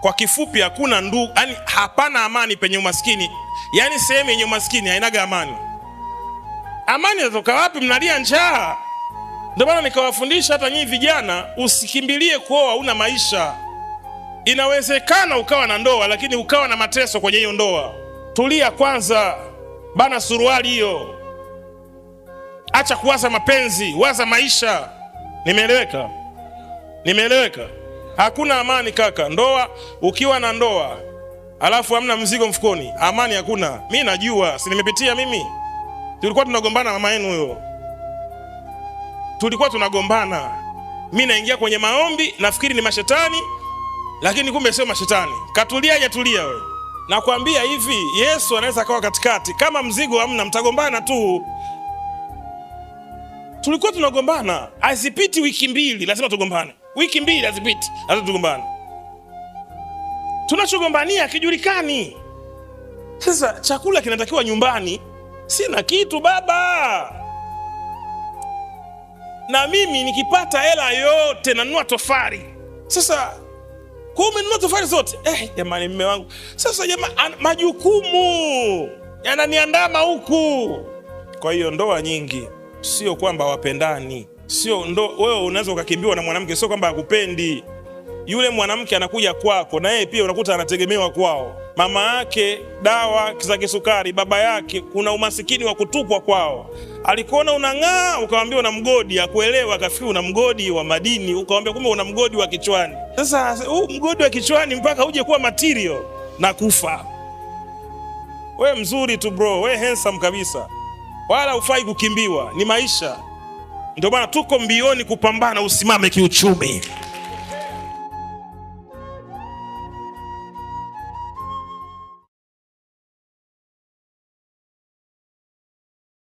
Kwa kifupi, hakuna ndugu, yani hapana amani penye umaskini. Yani sehemu yenye umaskini hainaga amani. Amani inatoka wapi? Mnalia njaa. Ndio maana nikawafundisha hata nyinyi vijana, usikimbilie kuoa una maisha. Inawezekana ukawa na ndoa lakini ukawa na mateso kwenye hiyo ndoa. Tulia kwanza, bana suruali hiyo. Acha kuwaza mapenzi, waza maisha. Nimeeleweka? Nimeeleweka? Hakuna amani kaka. Ndoa, ukiwa na ndoa alafu hamna mzigo mfukoni, amani hakuna. Mimi najua, si nimepitia mimi. Tulikuwa tunagombana mama yenu huyo. Tulikuwa tunagombana. Mimi naingia kwenye maombi, nafikiri ni mashetani, lakini kumbe sio mashetani. Katulia, hajatulia wewe. Nakwambia hivi, Yesu anaweza kawa katikati. Kama mzigo hamna, mtagombana tu. Tulikuwa tunagombana, hazipiti wiki mbili lazima tugombane. Wiki mbili hazipiti lazima tugombane. Tunachogombania kijulikani. Sasa chakula kinatakiwa nyumbani, sina kitu baba. Na mimi nikipata hela yote nanunua tofali. Sasa kwa umenunua tofali zote? Jamani mume wangu. Sasa jamani, majukumu yananiandama huku. Kwa hiyo ndoa nyingi sio kwamba wapendani. Sio wewe unaweza ukakimbiwa na mwanamke, sio kwamba hakupendi. Yule mwanamke anakuja kwako na yeye pia unakuta anategemewa kwao. Mama yake dawa za kisukari, baba yake kuna umasikini wa kutupwa kwao. Alikuona unang'aa ukamwambia una mgodi, akuelewa akafikiri una mgodi wa madini, ukamwambia kumbe una mgodi wa kichwani. Sasa huu mgodi wa kichwani mpaka uje kuwa material na kufa. We mzuri tu bro, we handsome kabisa. Wala ufai kukimbiwa, ni maisha. Ndio maana tuko mbioni kupambana usimame kiuchumi.